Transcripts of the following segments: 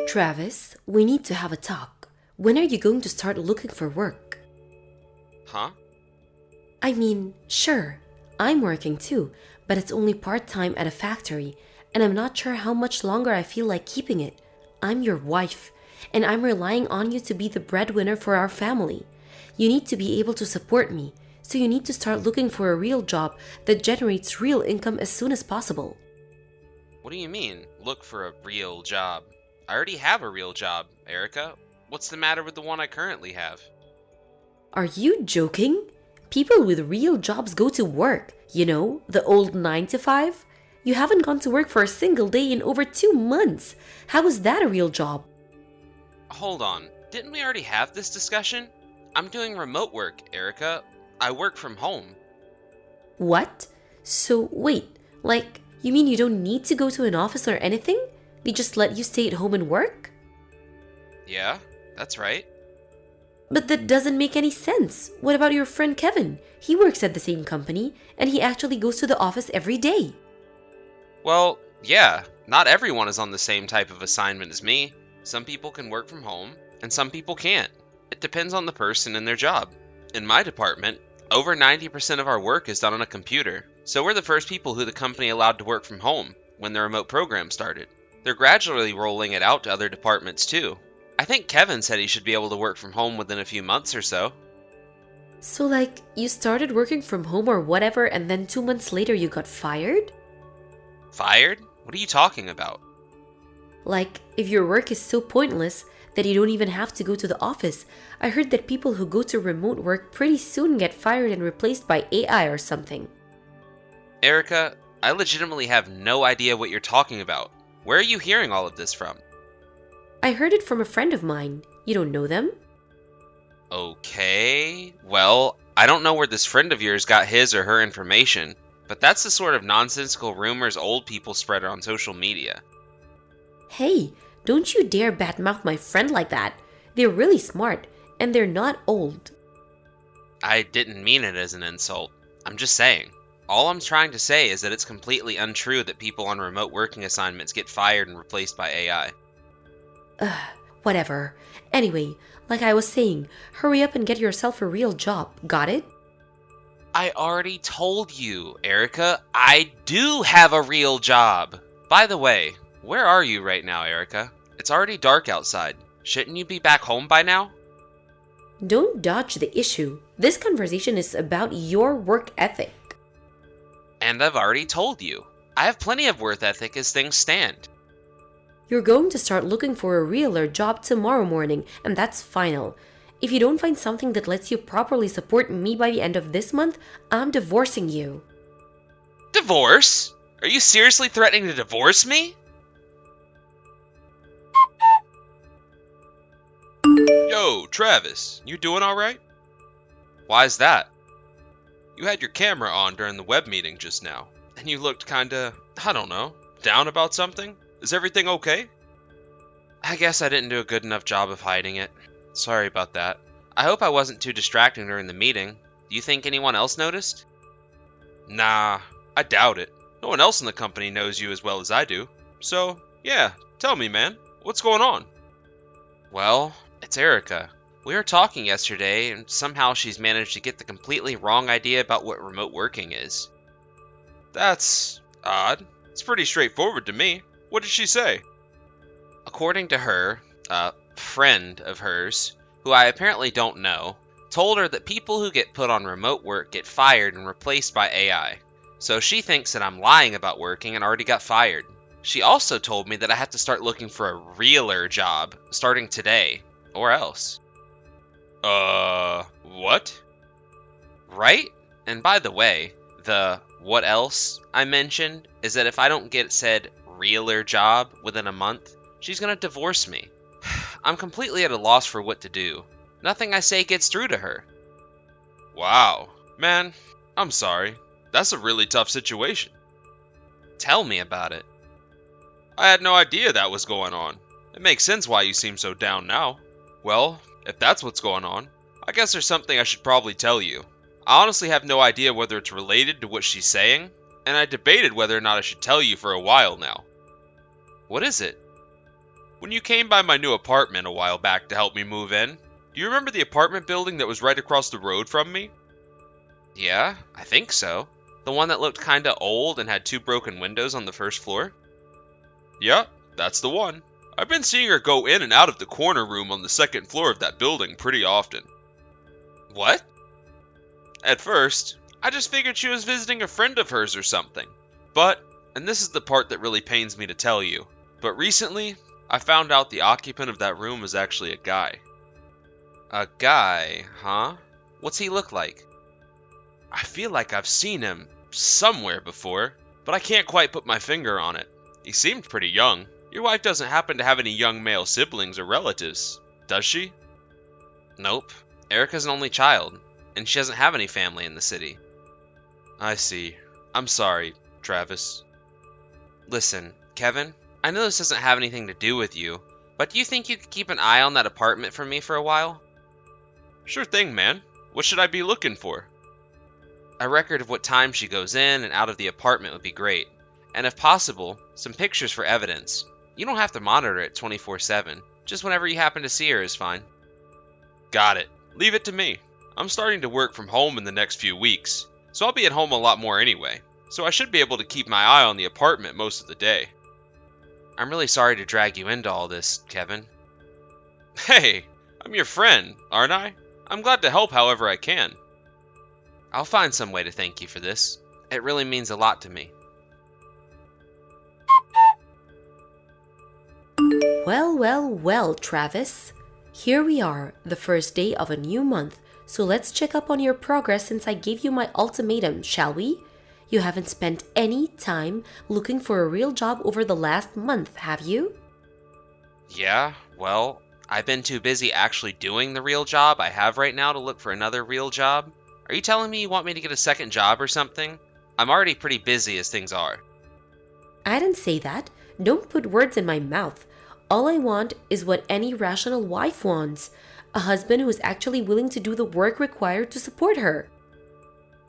Travis, we need to have a talk. When are you going to start looking for work? Huh? I mean, sure, I'm working too, but it's only part-time at a factory, and I'm not sure how much longer I feel like keeping it. I'm your wife, and I'm relying on you to be the breadwinner for our family. You need to be able to support me, so you need to start looking for a real job that generates real income as soon as possible. What do you mean, look for a real job? I already have a real job, Erica. What's the matter with the one I currently have? Are you joking? People with real jobs go to work, the old 9 to 5. You haven't gone to work for a single day in over 2 months. How is that a real job? Hold on, didn't we already have this discussion? I'm doing remote work, Erica. I work from home. What? So, wait, you mean you don't need to go to an office or anything? They just let you stay at home and work? Yeah, that's right. But that doesn't make any sense. What about your friend Kevin? He works at the same company, and he actually goes to the office every day. Well, yeah, not everyone is on the same type of assignment as me. Some people can work from home, and some people can't. It depends on the person and their job. In my department, over 90% of our work is done on a computer, so we're the first people who the company allowed to work from home when the remote program started. They're gradually rolling it out to other departments too. I think Kevin said he should be able to work from home within a few months or so. So, you started working from home or whatever, and then 2 months later you got fired? Fired? What are you talking about? If your work is so pointless that you don't even have to go to the office. I heard that people who go to remote work pretty soon get fired and replaced by AI or something. Erica, I legitimately have no idea what you're talking about. Where are you hearing all of this from? I heard it from a friend of mine. You don't know them? Okay, well, I don't know where this friend of yours got his or her information, but that's the sort of nonsensical rumors old people spread on social media. Hey, don't you dare badmouth my friend like that. They're really smart, and they're not old. I didn't mean it as an insult. I'm just saying. All I'm trying to say is that it's completely untrue that people on remote working assignments get fired and replaced by AI. Whatever. Anyway, like I was saying, hurry up and get yourself a real job. Got it? I already told you, Erica. I do have a real job. By the way, where are you right now, Erica? It's already dark outside. Shouldn't you be back home by now? Don't dodge the issue. This conversation is about your work ethic. And I've already told you. I have plenty of work ethic as things stand. You're going to start looking for a realer job tomorrow morning, and that's final. If you don't find something that lets you properly support me by the end of this month, I'm divorcing you. Divorce? Are you seriously threatening to divorce me? Yo, Travis, you doing alright? Why's that? You had your camera on during the web meeting just now, and you looked kinda, I don't know, down about something? Is everything okay? I guess I didn't do a good enough job of hiding it. Sorry about that. I hope I wasn't too distracting during the meeting. Do you think anyone else noticed? Nah, I doubt it. No one else in the company knows you as well as I do. So, yeah, tell me, man, what's going on? Well, it's Erica. We were talking yesterday, and somehow she's managed to get the completely wrong idea about what remote working is. That's odd. It's pretty straightforward to me. What did she say? According to her, a friend of hers, who I apparently don't know, told her that people who get put on remote work get fired and replaced by AI. So she thinks that I'm lying about working and already got fired. She also told me that I have to start looking for a realer job starting today, or else. What? Right? And by the way, the what else I mentioned is that if I don't get said realer job within a month, she's gonna divorce me. I'm completely at a loss for what to do. Nothing I say gets through to her. Wow. Man, I'm sorry. That's a really tough situation. Tell me about it. I had no idea that was going on. It makes sense why you seem so down now. Well, if that's what's going on, I guess there's something I should probably tell you. I honestly have no idea whether it's related to what she's saying, and I debated whether or not I should tell you for a while now. What is it? When you came by my new apartment a while back to help me move in, do you remember the apartment building that was right across the road from me? Yeah, I think so. The one that looked kinda old and had 2 broken windows on the first floor? Yeah, that's the one. I've been seeing her go in and out of the corner room on the second floor of that building pretty often. What? At first, I just figured she was visiting a friend of hers or something. But, and this is the part that really pains me to tell you, but recently, I found out the occupant of that room was actually a guy. A guy, huh? What's he look like? I feel like I've seen him somewhere before, but I can't quite put my finger on it. He seemed pretty young. Your wife doesn't happen to have any young male siblings or relatives, does she? Nope. Erica's an only child, and she doesn't have any family in the city. I see. I'm sorry, Travis. Listen, Kevin, I know this doesn't have anything to do with you, but do you think you could keep an eye on that apartment for me for a while? Sure thing, man. What should I be looking for? A record of what time she goes in and out of the apartment would be great, and if possible, some pictures for evidence. You don't have to monitor it 24/7, just whenever you happen to see her is fine. Got it. Leave it to me. I'm starting to work from home in the next few weeks, so I'll be at home a lot more anyway, so I should be able to keep my eye on the apartment most of the day. I'm really sorry to drag you into all this, Kevin. Hey, I'm your friend, aren't I? I'm glad to help however I can. I'll find some way to thank you for this. It really means a lot to me. Well, Travis. Here we are, the first day of a new month, so let's check up on your progress since I gave you my ultimatum, shall we? You haven't spent any time looking for a real job over the last month, have you? Yeah, well, I've been too busy actually doing the real job I have right now to look for another real job. Are you telling me you want me to get a second job or something? I'm already pretty busy as things are. I didn't say that. Don't put words in my mouth. All I want is what any rational wife wants. A husband who is actually willing to do the work required to support her.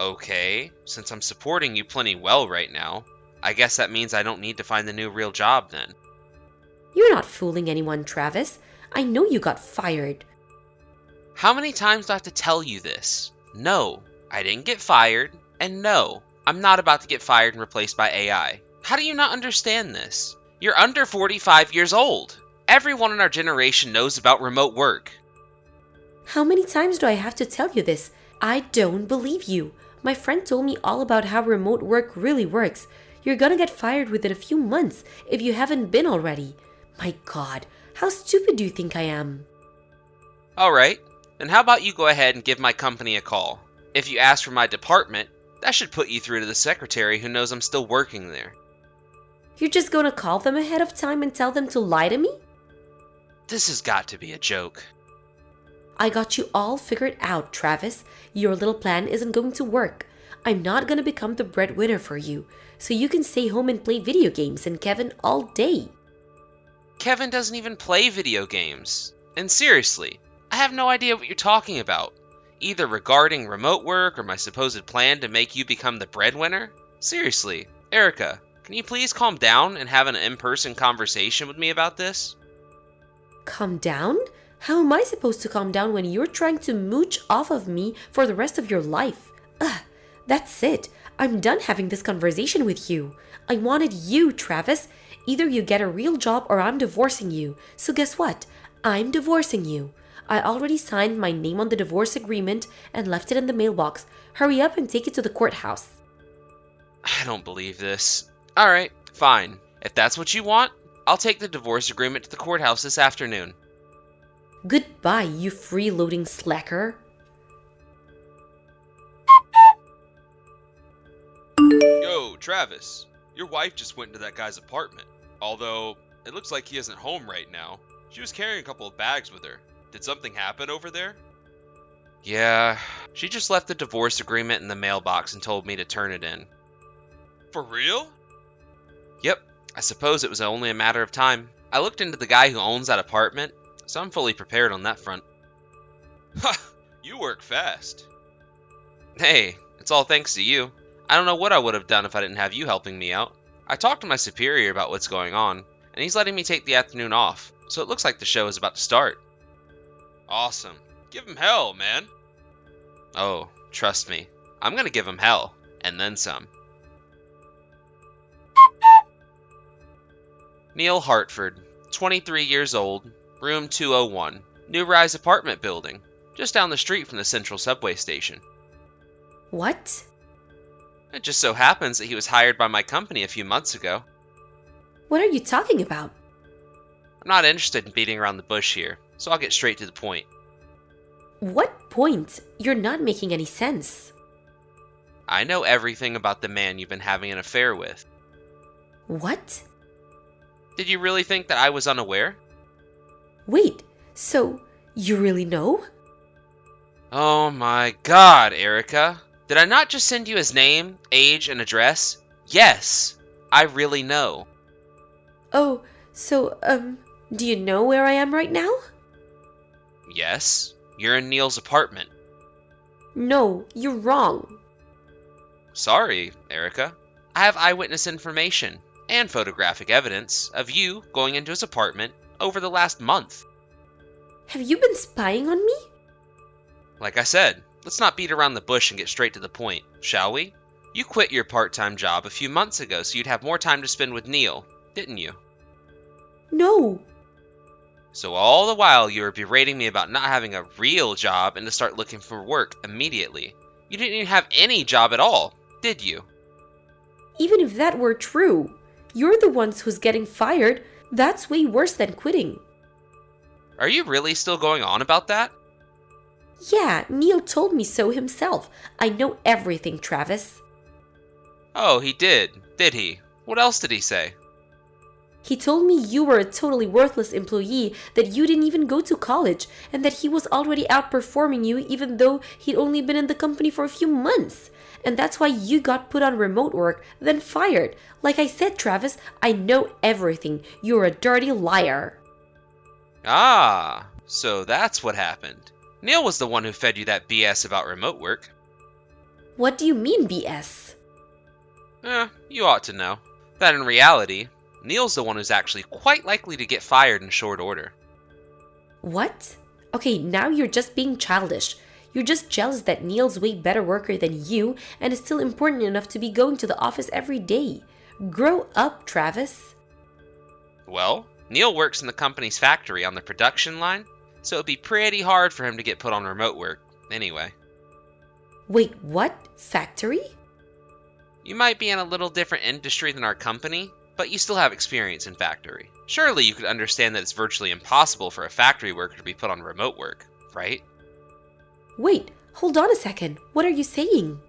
Okay, since I'm supporting you plenty well right now, I guess that means I don't need to find the new real job then. You're not fooling anyone, Travis. I know you got fired. How many times do I have to tell you this? No, I didn't get fired, and no, I'm not about to get fired and replaced by AI. How do you not understand this? You're under 45 years old. Everyone in our generation knows about remote work. How many times do I have to tell you this? I don't believe you. My friend told me all about how remote work really works. You're gonna get fired within a few months if you haven't been already. My God, how stupid do you think I am? Alright, then how about you go ahead and give my company a call? If you ask for my department, that should put you through to the secretary who knows I'm still working there. You're just gonna call them ahead of time and tell them to lie to me? This has got to be a joke. I got you all figured out, Travis. Your little plan isn't going to work. I'm not gonna become the breadwinner for you, so you can stay home and play video games and Kevin all day. Kevin doesn't even play video games. And seriously, I have no idea what you're talking about. Either regarding remote work or my supposed plan to make you become the breadwinner? Seriously, Erica, can you please calm down and have an in-person conversation with me about this? Calm down? How am I supposed to calm down when you're trying to mooch off of me for the rest of your life? Ugh, that's it. I'm done having this conversation with you. I wanted you, Travis. Either you get a real job or I'm divorcing you. So guess what? I'm divorcing you. I already signed my name on the divorce agreement and left it in the mailbox. Hurry up and take it to the courthouse. I don't believe this. Alright, fine. If that's what you want, I'll take the divorce agreement to the courthouse this afternoon. Goodbye, you freeloading slacker. Yo, Travis. Your wife just went into that guy's apartment. Although, it looks like he isn't home right now. She was carrying a couple of bags with her. Did something happen over there? Yeah, she just left the divorce agreement in the mailbox and told me to turn it in. For real? Yep, I suppose it was only a matter of time. I looked into the guy who owns that apartment, so I'm fully prepared on that front. Ha! You work fast. Hey, it's all thanks to you. I don't know what I would have done if I didn't have you helping me out. I talked to my superior about what's going on, and he's letting me take the afternoon off, so it looks like the show is about to start. Awesome. Give him hell, man. Oh, trust me, I'm gonna give him hell, and then some. Neil Hartford, 23 years old, room 201, New Rise apartment building, just down the street from the central subway station. What? It just so happens that he was hired by my company a few months ago. What are you talking about? I'm not interested in beating around the bush here, so I'll get straight to the point. What point? You're not making any sense. I know everything about the man you've been having an affair with. What? Did you really think that I was unaware? Wait, so you really know? Oh my god, Erica. Did I not just send you his name, age, and address? Yes, I really know. Oh, so, do you know where I am right now? Yes, you're in Neil's apartment. No, you're wrong. Sorry, Erica. I have eyewitness information and photographic evidence of you going into his apartment over the last month. Have you been spying on me? Like I said, let's not beat around the bush and get straight to the point, shall we? You quit your part-time job a few months ago so you'd have more time to spend with Neil, didn't you? No. So all the while you were berating me about not having a real job and to start looking for work immediately. You didn't even have any job at all, did you? Even if that were true, you're the ones who's getting fired. That's way worse than quitting. Are you really still going on about that? Yeah, Neil told me so himself. I know everything, Travis. Oh, he did he? What else did he say? He told me you were a totally worthless employee, that you didn't even go to college, and that he was already outperforming you even though he'd only been in the company for a few months. And that's why you got put on remote work, then fired. Like I said, Travis, I know everything. You're a dirty liar. Ah, so that's what happened. Neil was the one who fed you that BS about remote work. What do you mean, BS? You ought to know. That in reality, Neil's the one who's actually quite likely to get fired in short order. What? Okay, now you're just being childish. You're just jealous that Neil's way better worker than you and is still important enough to be going to the office every day. Grow up, Travis. Well, Neil works in the company's factory on the production line, so it'd be pretty hard for him to get put on remote work, anyway. Wait, what? Factory? You might be in a little different industry than our company, but you still have experience in factory. Surely you could understand that it's virtually impossible for a factory worker to be put on remote work, right? Wait, hold on a second. What are you saying?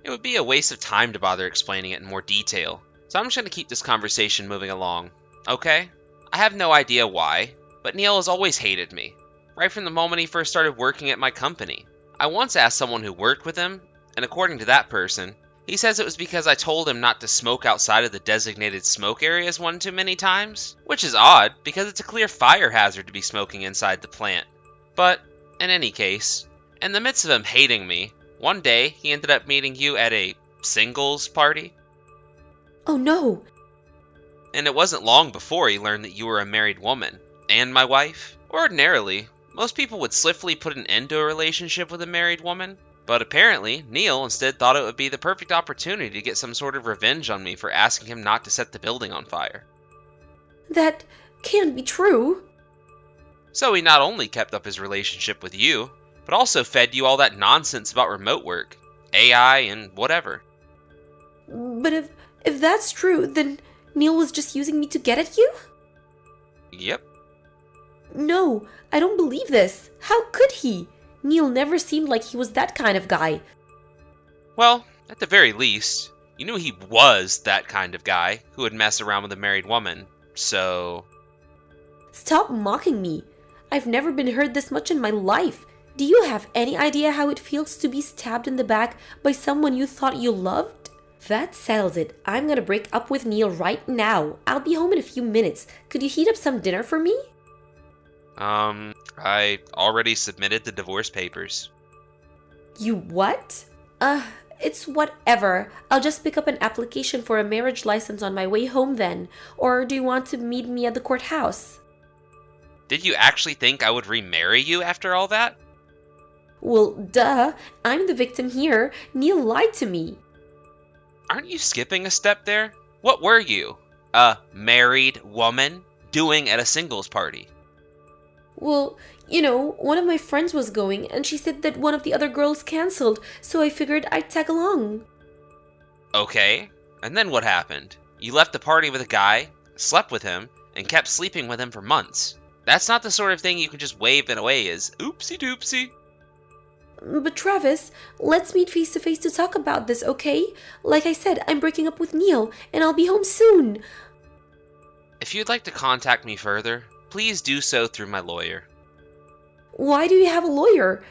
It would be a waste of time to bother explaining it in more detail, so I'm just going to keep this conversation moving along, okay? I have no idea why, but Neil has always hated me, right from the moment he first started working at my company. I once asked someone who worked with him, and according to that person, he says it was because I told him not to smoke outside of the designated smoke areas one too many times, which is odd because it's a clear fire hazard to be smoking inside the plant. But, in any case, in the midst of him hating me, one day he ended up meeting you at a singles party. Oh no! And it wasn't long before he learned that you were a married woman, and my wife. Ordinarily, most people would swiftly put an end to a relationship with a married woman, but apparently, Neil instead thought it would be the perfect opportunity to get some sort of revenge on me for asking him not to set the building on fire. That can't be true. So he not only kept up his relationship with you, but also fed you all that nonsense about remote work, AI, and whatever. But if that's true, then Neil was just using me to get at you? Yep. No, I don't believe this. How could he? Neil never seemed like he was that kind of guy. Well, at the very least, you knew he was that kind of guy who would mess around with a married woman, so... Stop mocking me. I've never been hurt this much in my life. Do you have any idea how it feels to be stabbed in the back by someone you thought you loved? That settles it. I'm gonna break up with Neil right now. I'll be home in a few minutes. Could you heat up some dinner for me? I already submitted the divorce papers. You what? It's whatever. I'll just pick up an application for a marriage license on my way home then. Or do you want to meet me at the courthouse? Did you actually think I would remarry you after all that? Well, duh. I'm the victim here. Neil lied to me. Aren't you skipping a step there? What were you, a married woman, doing at a singles party? Well, one of my friends was going and she said that one of the other girls canceled, so I figured I'd tag along. Okay, and then what happened? You left the party with a guy, slept with him, and kept sleeping with him for months. That's not the sort of thing you can just wave it away as oopsie doopsie. But Travis, let's meet face to face to talk about this, okay? Like I said, I'm breaking up with Neil and I'll be home soon. If you'd like to contact me further, please do so through my lawyer. Why do you have a lawyer?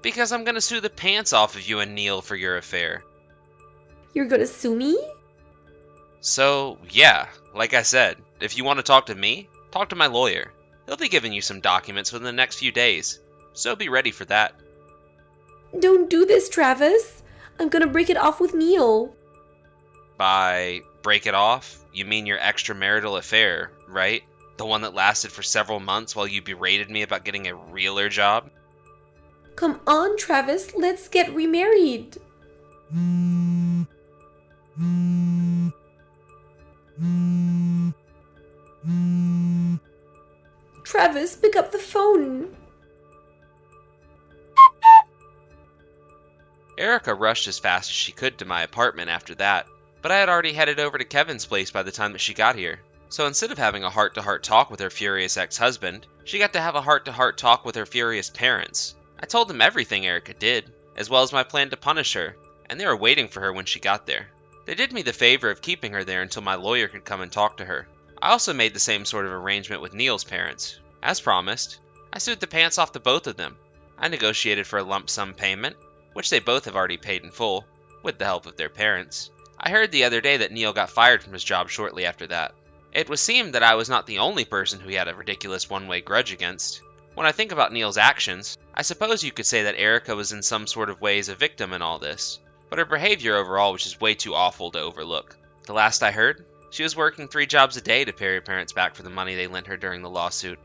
Because I'm gonna sue the pants off of you and Neil for your affair. You're gonna sue me? So, yeah, like I said, if you want to talk to me, talk to my lawyer. He'll be giving you some documents within the next few days, so be ready for that. Don't do this, Travis. I'm gonna break it off with Neil. By break it off, you mean your extramarital affair, right? The one that lasted for several months while you berated me about getting a realer job? Come on, Travis, let's get remarried. Travis, pick up the phone. Erica rushed as fast as she could to my apartment after that, but I had already headed over to Kevin's place by the time that she got here. So instead of having a heart-to-heart talk with her furious ex-husband, she got to have a heart-to-heart talk with her furious parents. I told them everything Erica did, as well as my plan to punish her, and they were waiting for her when she got there. They did me the favor of keeping her there until my lawyer could come and talk to her. I also made the same sort of arrangement with Neil's parents. As promised, I sued the pants off the both of them. I negotiated for a lump sum payment, which they both have already paid in full, with the help of their parents. I heard the other day that Neil got fired from his job shortly after that. It would seem that I was not the only person who he had a ridiculous one-way grudge against. When I think about Neil's actions, I suppose you could say that Erica was in some sort of ways a victim in all this, but her behavior overall was just way too awful to overlook. The last I heard, she was working 3 jobs a day to pay her parents back for the money they lent her during the lawsuit.